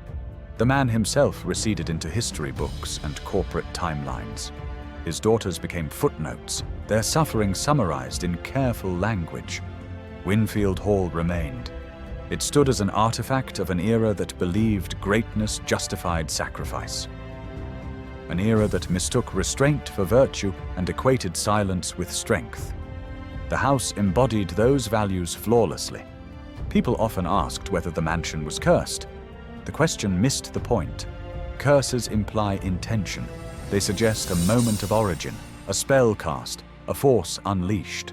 Speaker 1: The man himself receded into history books and corporate timelines. His daughters became footnotes, their suffering summarized in careful language. Winfield Hall remained. It stood as an artifact of an era that believed greatness justified sacrifice. An era that mistook restraint for virtue and equated silence with strength. The house embodied those values flawlessly. People often asked whether the mansion was cursed. The question missed the point. Curses imply intention. They suggest a moment of origin, a spell cast, a force unleashed.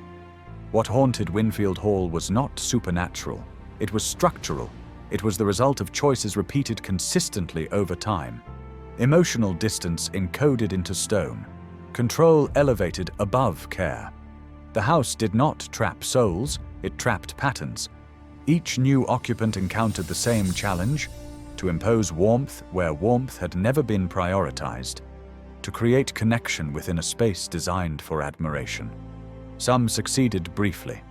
Speaker 1: What haunted Winfield Hall was not supernatural. It was structural. It was the result of choices repeated consistently over time. Emotional distance encoded into stone. Control elevated above care. The house did not trap souls, it trapped patterns. Each new occupant encountered the same challenge: to impose warmth where warmth had never been prioritized, to create connection within a space designed for admiration. Some succeeded briefly,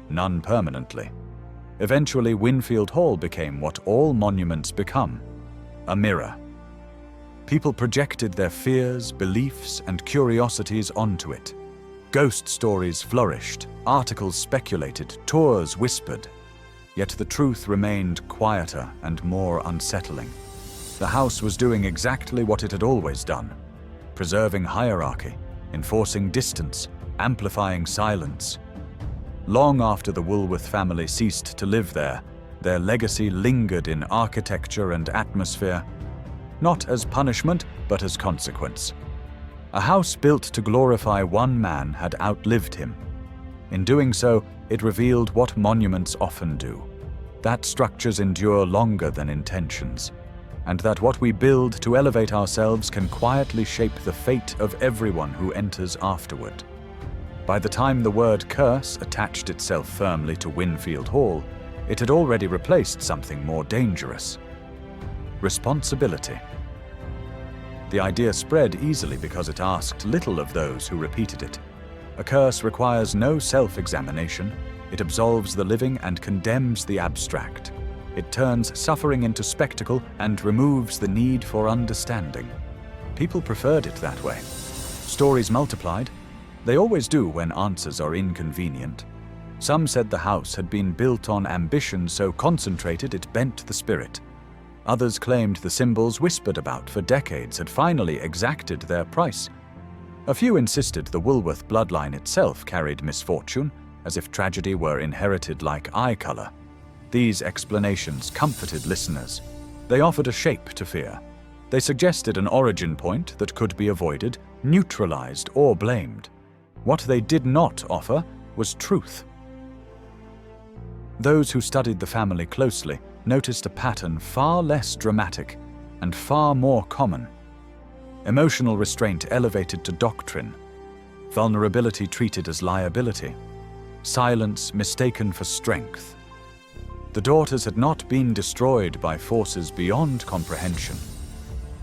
Speaker 1: none permanently. Eventually, Winfield Hall became what all monuments become: a mirror. People projected their fears, beliefs, and curiosities onto it. Ghost stories flourished, articles speculated, tours whispered. Yet the truth remained quieter and more unsettling. The house was doing exactly what it had always done: preserving hierarchy, enforcing distance, amplifying silence. Long after the Woolworth family ceased to live there, their legacy lingered in architecture and atmosphere, not as punishment, but as consequence. A house built to glorify one man had outlived him. In doing so, it revealed what monuments often do: that structures endure longer than intentions, and that what we build to elevate ourselves can quietly shape the fate of everyone who enters afterward. By the time the word curse attached itself firmly to Winfield Hall, it had already replaced something more dangerous: responsibility. The idea spread easily because it asked little of those who repeated it. A curse requires no self-examination. It absolves the living and condemns the abstract. It turns suffering into spectacle and removes the need for understanding. People preferred it that way. Stories multiplied. They always do when answers are inconvenient. Some said the house had been built on ambition so concentrated it bent the spirit. Others claimed the symbols whispered about for decades had finally exacted their price. A few insisted the Woolworth bloodline itself carried misfortune, as if tragedy were inherited like eye color. These explanations comforted listeners. They offered a shape to fear. They suggested an origin point that could be avoided, neutralized, or blamed. What they did not offer was truth. Those who studied the family closely noticed a pattern far less dramatic and far more common. Emotional restraint elevated to doctrine. vulnerability treated as liability, silence mistaken for strength. The daughters had not been destroyed by forces beyond comprehension.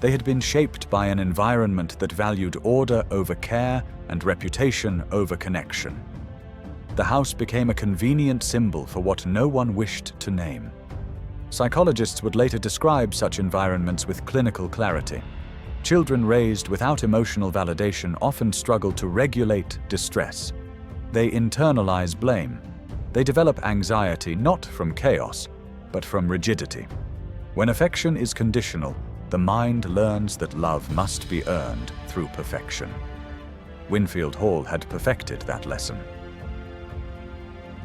Speaker 1: They had been shaped by an environment that valued order over care and reputation over connection. The house became a convenient symbol for what no one wished to name. Psychologists would later describe such environments with clinical clarity. Children raised without emotional validation often struggle to regulate distress. They internalize blame. They develop anxiety not from chaos, but from rigidity. When affection is conditional, the mind learns that love must be earned through perfection. Winfield Hall had perfected that lesson.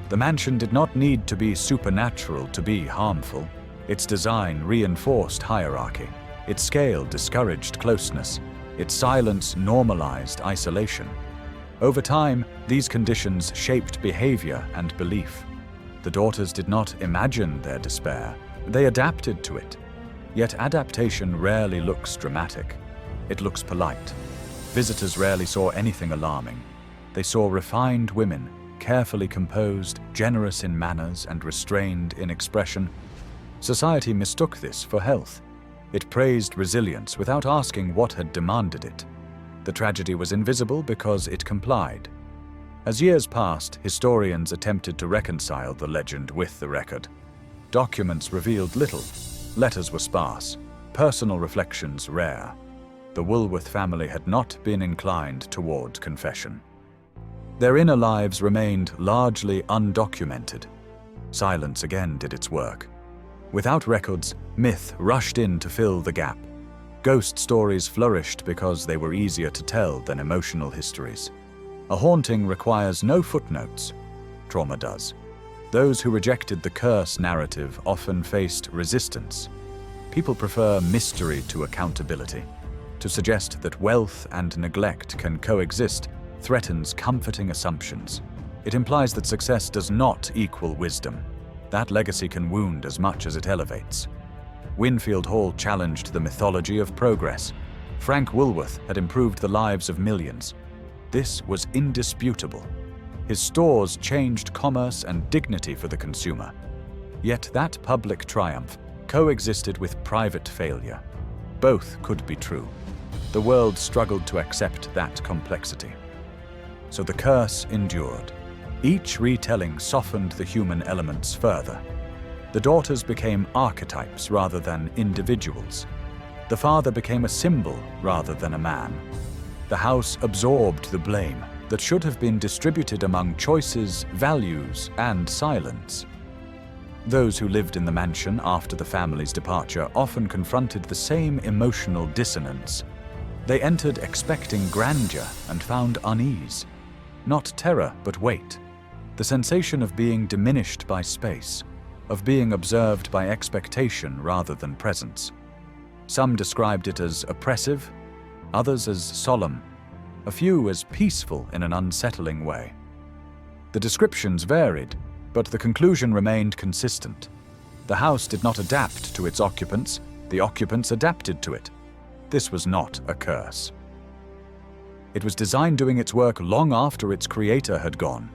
Speaker 1: The mansion did not need to be supernatural to be harmful. Its design reinforced hierarchy. Its scale discouraged closeness. Its silence normalized isolation. Over time, these conditions shaped behavior and belief. The daughters did not imagine their despair. They adapted to it. Yet adaptation rarely looks dramatic. It looks polite. Visitors rarely saw anything alarming. They saw refined women, carefully composed, generous in manners, and restrained in expression. Society mistook this for health. It praised resilience without asking what had demanded it. The tragedy was invisible because it complied. As years passed, historians attempted to reconcile the legend with the record. Documents revealed little. Letters were sparse, personal reflections rare. The Woolworth family had not been inclined toward confession. Their inner lives remained largely undocumented. Silence again did its work. Without records, myth rushed in to fill the gap. Ghost stories flourished because they were easier to tell than emotional histories. A haunting requires no footnotes. Trauma does. Those who rejected the curse narrative often faced resistance. People prefer mystery to accountability. To suggest that wealth and neglect can coexist threatens comforting assumptions. It implies that success does not equal wisdom. That legacy can wound as much as it elevates. Winfield Hall challenged the mythology of progress. Frank Woolworth had improved the lives of millions. This was indisputable. His stores changed commerce and dignity for the consumer. Yet that public triumph coexisted with private failure. Both could be true. The world struggled to accept that complexity. So the curse endured. Each retelling softened the human elements further. The daughters became archetypes rather than individuals. The father became a symbol rather than a man. The house absorbed the blame that should have been distributed among choices, values, and silence. Those who lived in the mansion after the family's departure often confronted the same emotional dissonance. They entered expecting grandeur and found unease. Not terror, but weight. The sensation of being diminished by space, of being observed by expectation rather than presence. Some described it as oppressive, others as solemn, a few as peaceful in an unsettling way. The descriptions varied, but the conclusion remained consistent. The house did not adapt to its occupants, the occupants adapted to it. This was not a curse. It was designed doing its work long after its creator had gone.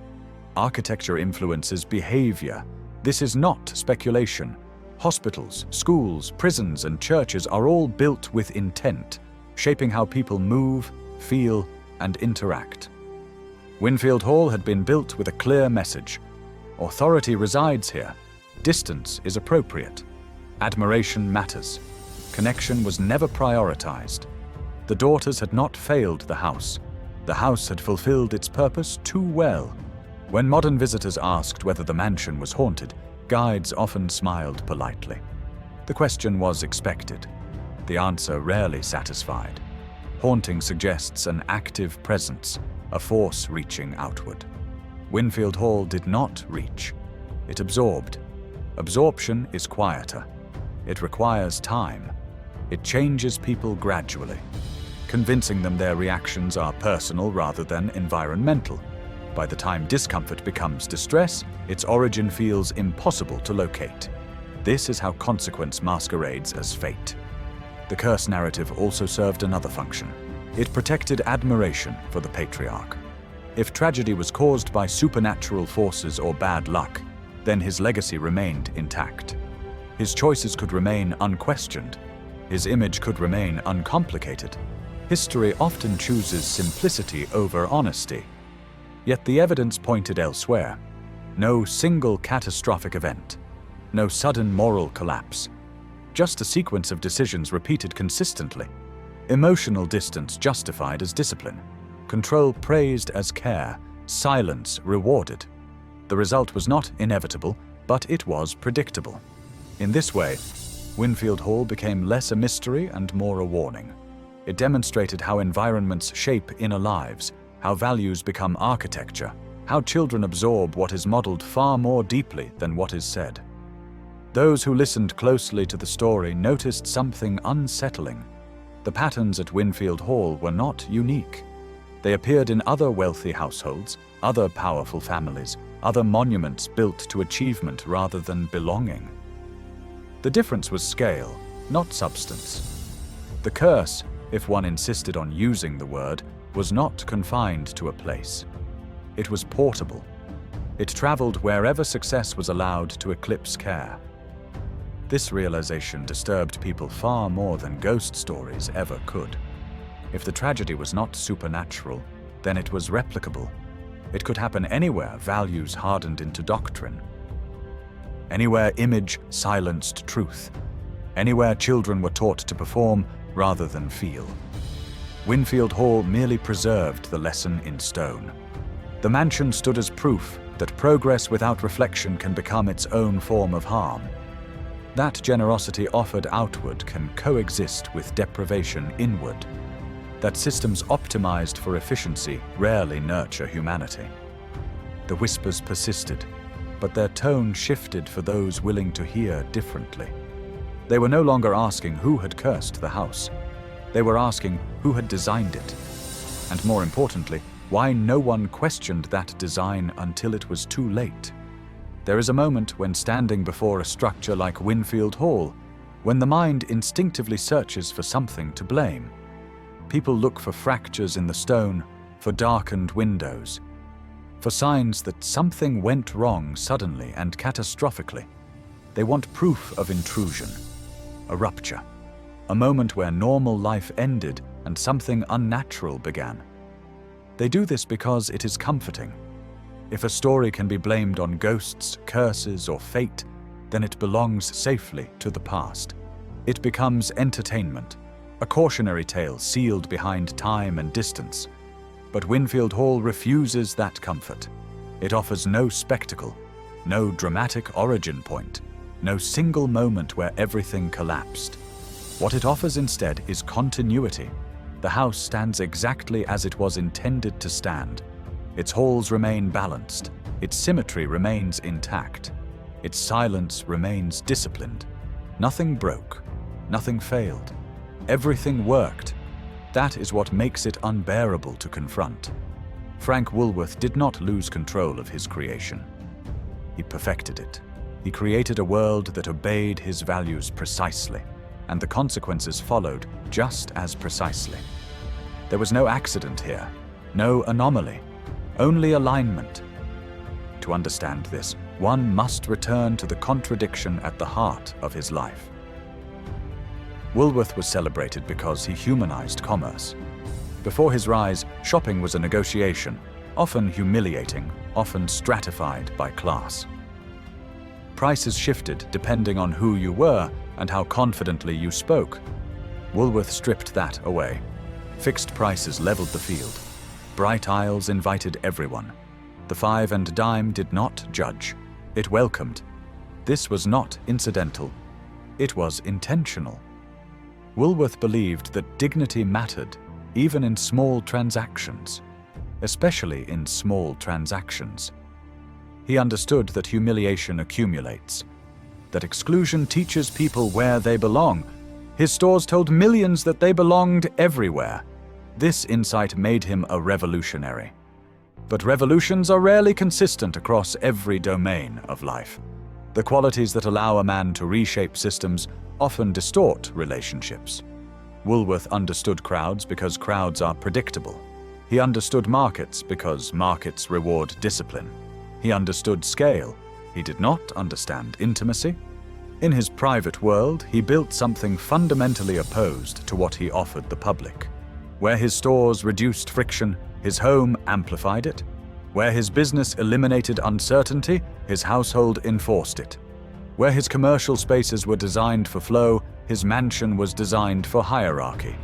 Speaker 1: Architecture influences behavior. This is not speculation. Hospitals, schools, prisons, and churches are all built with intent, shaping how people move, feel, and interact. Winfield Hall had been built with a clear message. Authority resides here. Distance is appropriate. Admiration matters. Connection was never prioritized. The daughters had not failed the house. The house had fulfilled its purpose too well. When modern visitors asked whether the mansion was haunted, guides often smiled politely. The question was expected. The answer rarely satisfied. Haunting suggests an active presence, a force reaching outward. Winfield Hall did not reach. It absorbed. Absorption is quieter. It requires time. It changes people gradually, convincing them their reactions are personal rather than environmental. By the time discomfort becomes distress, its origin feels impossible to locate. This is how consequence masquerades as fate. The curse narrative also served another function. It protected admiration for the patriarch. If tragedy was caused by supernatural forces or bad luck, then his legacy remained intact. His choices could remain unquestioned. His image could remain uncomplicated. History often chooses simplicity over honesty. Yet the evidence pointed elsewhere. No single catastrophic event. No sudden moral collapse. Just a sequence of decisions repeated consistently. Emotional distance justified as discipline. Control praised as care. Silence rewarded. The result was not inevitable, but it was predictable. In this way, Winfield Hall became less a mystery and more a warning. It demonstrated how environments shape inner lives, how values become architecture, how children absorb what is modeled far more deeply than what is said. Those who listened closely to the story noticed something unsettling. The patterns at Winfield Hall were not unique. They appeared in other wealthy households, other powerful families, other monuments built to achievement rather than belonging. The difference was scale, not substance. The curse, if one insisted on using the word, was not confined to a place. It was portable. It traveled wherever success was allowed to eclipse care. This realization disturbed people far more than ghost stories ever could. If the tragedy was not supernatural, then it was replicable. It could happen anywhere values hardened into doctrine. Anywhere image silenced truth. Anywhere children were taught to perform rather than feel. Winfield Hall merely preserved the lesson in stone. The mansion stood as proof that progress without reflection can become its own form of harm. That generosity offered outward can coexist with deprivation inward. That systems optimized for efficiency rarely nurture humanity. The whispers persisted, but their tone shifted for those willing to hear differently. They were no longer asking who had cursed the house. They were asking who had designed it. And more importantly, why no one questioned that design until it was too late. There is a moment when standing before a structure like Winfield Hall, when the mind instinctively searches for something to blame. People look for fractures in the stone, for darkened windows, for signs that something went wrong suddenly and catastrophically. They want proof of intrusion, a rupture, a moment where normal life ended and something unnatural began. They do this because it is comforting. If a story can be blamed on ghosts, curses, or fate, then it belongs safely to the past. It becomes entertainment, a cautionary tale sealed behind time and distance. But Winfield Hall refuses that comfort. It offers no spectacle, no dramatic origin point, no single moment where everything collapsed. What it offers instead is continuity. The house stands exactly as it was intended to stand. Its halls remain balanced. Its symmetry remains intact. Its silence remains disciplined. Nothing broke. Nothing failed. Everything worked. That is what makes it unbearable to confront. Frank Woolworth did not lose control of his creation. He perfected it. He created a world that obeyed his values precisely, and the consequences followed just as precisely. There was no accident here, no anomaly, only alignment. To understand this, one must return to the contradiction at the heart of his life. Woolworth was celebrated because he humanized commerce. Before his rise, shopping was a negotiation, often humiliating, often stratified by class. Prices shifted depending on who you were and how confidently you spoke. Woolworth stripped that away. Fixed prices leveled the field. Bright aisles invited everyone. The 5 and dime did not judge. It welcomed. This was not incidental. It was intentional. Woolworth believed that dignity mattered, even in small transactions, especially in small transactions. He understood that humiliation accumulates, that exclusion teaches people where they belong. His stores told millions that they belonged everywhere. This insight made him a revolutionary. But revolutions are rarely consistent across every domain of life. The qualities that allow a man to reshape systems often distort relationships. Woolworth understood crowds because crowds are predictable. He understood markets because markets reward discipline. He understood scale. He did not understand intimacy. In his private world, he built something fundamentally opposed to what he offered the public. Where his stores reduced friction, his home amplified it. Where his business eliminated uncertainty, his household enforced it. Where his commercial spaces were designed for flow, his mansion was designed for hierarchy.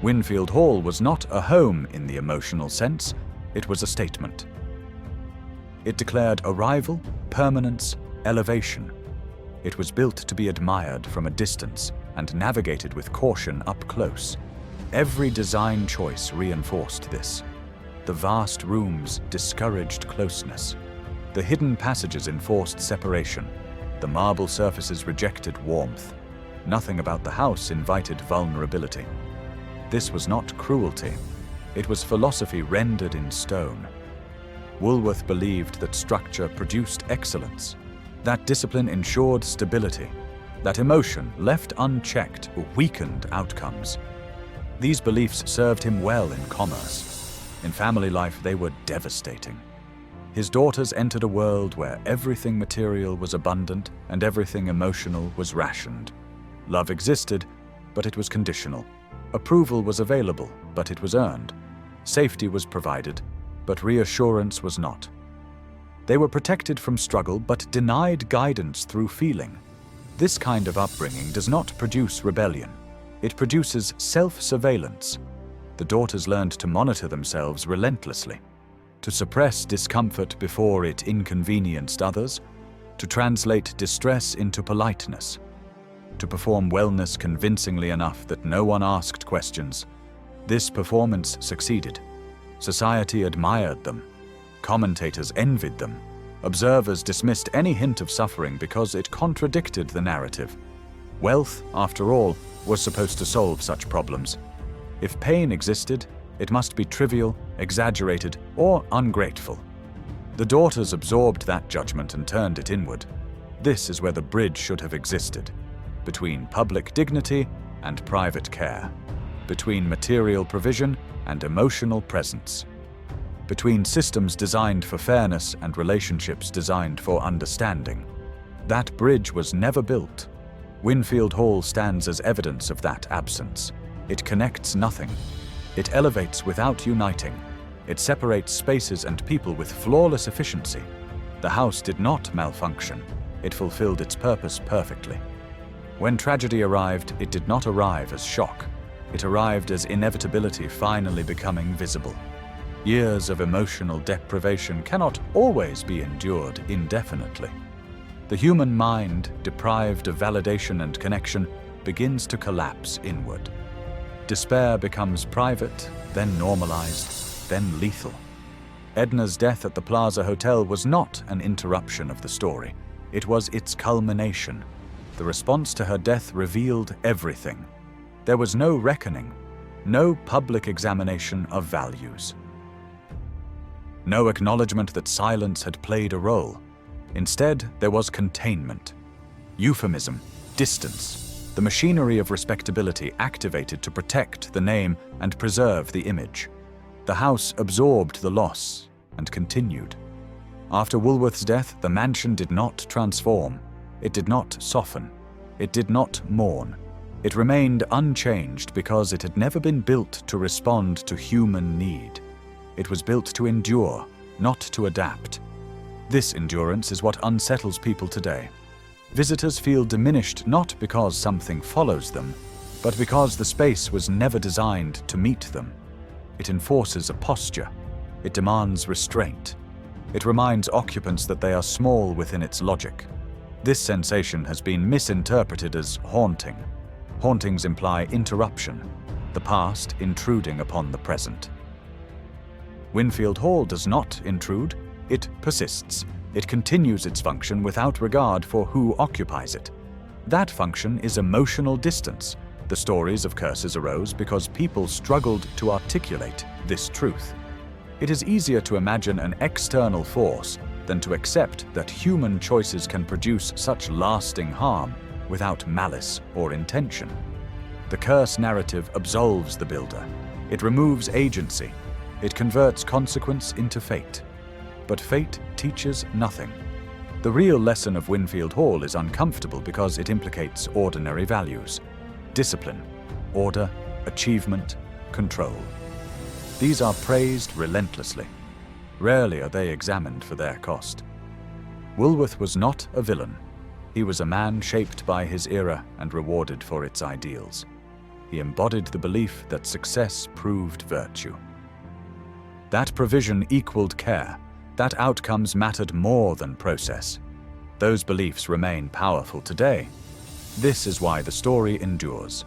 Speaker 1: Winfield Hall was not a home in the emotional sense, it was a statement. It declared arrival, permanence, elevation. It was built to be admired from a distance and navigated with caution up close. Every design choice reinforced this. The vast rooms discouraged closeness. The hidden passages enforced separation. The marble surfaces rejected warmth. Nothing about the house invited vulnerability. This was not cruelty. It was philosophy rendered in stone. Woolworth believed that structure produced excellence. That discipline ensured stability. That emotion, left unchecked, weakened outcomes. These beliefs served him well in commerce. In family life, they were devastating. His daughters entered a world where everything material was abundant and everything emotional was rationed. Love existed, but it was conditional. Approval was available, but it was earned. Safety was provided, but reassurance was not. They were protected from struggle, but denied guidance through feeling. This kind of upbringing does not produce rebellion. It produces self-surveillance. The daughters learned to monitor themselves relentlessly, to suppress discomfort before it inconvenienced others, to translate distress into politeness, to perform wellness convincingly enough that no one asked questions. This performance succeeded. Society admired them. Commentators envied them. Observers dismissed any hint of suffering because it contradicted the narrative. Wealth, after all, was supposed to solve such problems. If pain existed, it must be trivial, exaggerated, or ungrateful. The daughters absorbed that judgment and turned it inward. This is where the bridge should have existed, between public dignity and private care, between material provision and emotional presence, between systems designed for fairness and relationships designed for understanding. That bridge was never built. Winfield Hall stands as evidence of that absence. It connects nothing. It elevates without uniting. It separates spaces and people with flawless efficiency. The house did not malfunction. It fulfilled its purpose perfectly. When tragedy arrived, it did not arrive as shock. It arrived as inevitability finally becoming visible. Years of emotional deprivation cannot always be endured indefinitely. The human mind, deprived of validation and connection, begins to collapse inward. Despair becomes private, then normalized, then lethal. Edna's death at the Plaza Hotel was not an interruption of the story. It was its culmination. The response to her death revealed everything. There was no reckoning, no public examination of values. No acknowledgement that silence had played a role. Instead, there was containment, euphemism, distance. The machinery of respectability activated to protect the name and preserve the image. The house absorbed the loss and continued. After Woolworth's death, the mansion did not transform. It did not soften. It did not mourn. It remained unchanged because it had never been built to respond to human need. It was built to endure, not to adapt. This endurance is what unsettles people today. Visitors feel diminished not because something follows them, but because the space was never designed to meet them. It enforces a posture. It demands restraint. It reminds occupants that they are small within its logic. This sensation has been misinterpreted as haunting. Hauntings imply interruption, the past intruding upon the present. Winfield Hall does not intrude, it persists. It continues its function without regard for who occupies it. That function is emotional distance. The stories of curses arose because people struggled to articulate this truth. It is easier to imagine an external force than to accept that human choices can produce such lasting harm without malice or intention. The curse narrative absolves the builder. It removes agency. It converts consequence into fate. But fate teaches nothing. The real lesson of Winfield Hall is uncomfortable because it implicates ordinary values: discipline, order, achievement, control. These are praised relentlessly. Rarely are they examined for their cost. Woolworth was not a villain. He was a man shaped by his era and rewarded for its ideals. He embodied the belief that success proved virtue. That provision equaled care, that outcomes mattered more than process. Those beliefs remain powerful today. This is why the story endures.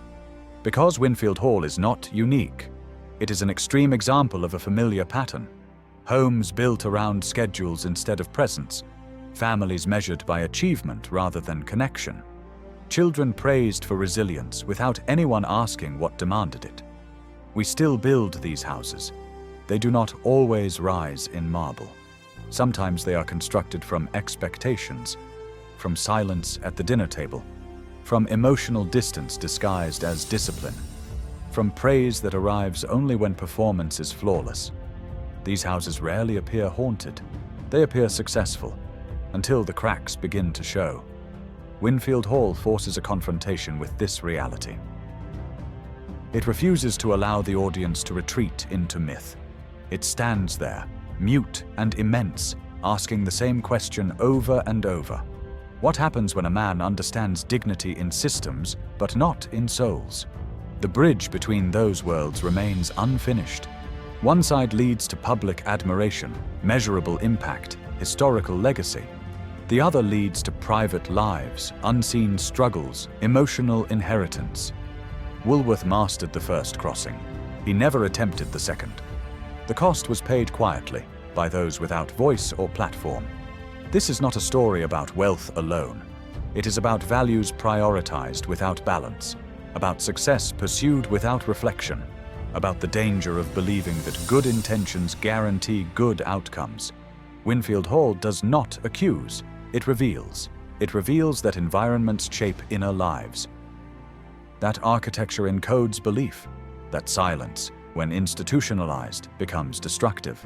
Speaker 1: Because Winfield Hall is not unique, it is an extreme example of a familiar pattern. Homes built around schedules instead of presence, families measured by achievement rather than connection, children praised for resilience without anyone asking what demanded it. We still build these houses. They do not always rise in marble. Sometimes they are constructed from expectations, from silence at the dinner table, from emotional distance disguised as discipline, from praise that arrives only when performance is flawless. These houses rarely appear haunted. They appear successful, until the cracks begin to show. Winfield Hall forces a confrontation with this reality. It refuses to allow the audience to retreat into myth. It stands there, mute and immense, asking the same question over and over. What happens when a man understands dignity in systems, but not in souls? The bridge between those worlds remains unfinished. One side leads to public admiration, measurable impact, historical legacy. The other leads to private lives, unseen struggles, emotional inheritance. Woolworth mastered the first crossing. He never attempted the second. The cost was paid quietly, by those without voice or platform. This is not a story about wealth alone. It is about values prioritized without balance, about success pursued without reflection, about the danger of believing that good intentions guarantee good outcomes. Winfield Hall does not accuse, it reveals. It reveals that environments shape inner lives. That architecture encodes belief, that silence, when institutionalized, becomes destructive.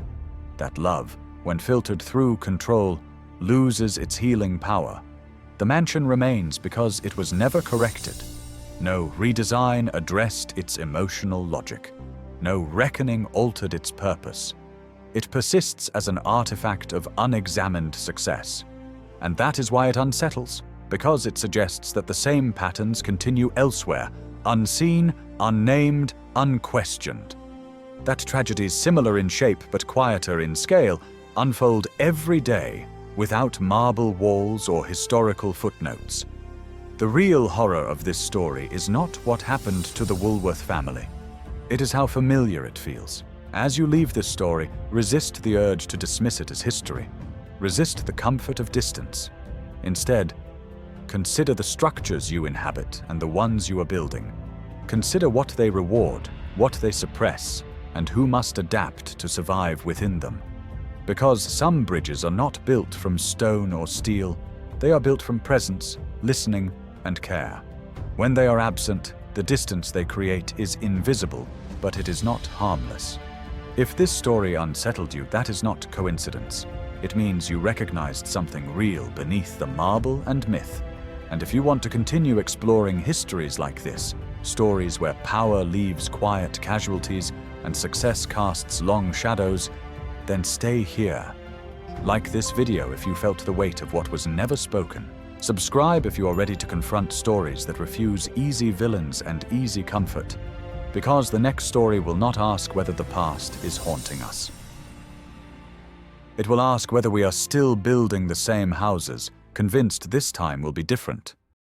Speaker 1: That love, when filtered through control, loses its healing power. The mansion remains because it was never corrected. No redesign addressed its emotional logic. No reckoning altered its purpose. It persists as an artifact of unexamined success. And that is why it unsettles, because it suggests that the same patterns continue elsewhere, unseen, unnamed, unquestioned. That tragedies similar in shape but quieter in scale unfold every day without marble walls or historical footnotes. The real horror of this story is not what happened to the Woolworth family. It is how familiar it feels. As you leave this story, resist the urge to dismiss it as history. Resist the comfort of distance. Instead, consider the structures you inhabit and the ones you are building. Consider what they reward, what they suppress, and who must adapt to survive within them. Because some bridges are not built from stone or steel, they are built from presence, listening, and care. When they are absent, the distance they create is invisible, but it is not harmless. If this story unsettled you, that is not coincidence. It means you recognized something real beneath the marble and myth. And if you want to continue exploring histories like this, stories where power leaves quiet casualties and success casts long shadows, then stay here. Like this video if you felt the weight of what was never spoken. Subscribe if you are ready to confront stories that refuse easy villains and easy comfort. Because the next story will not ask whether the past is haunting us. It will ask whether we are still building the same houses, convinced this time will be different.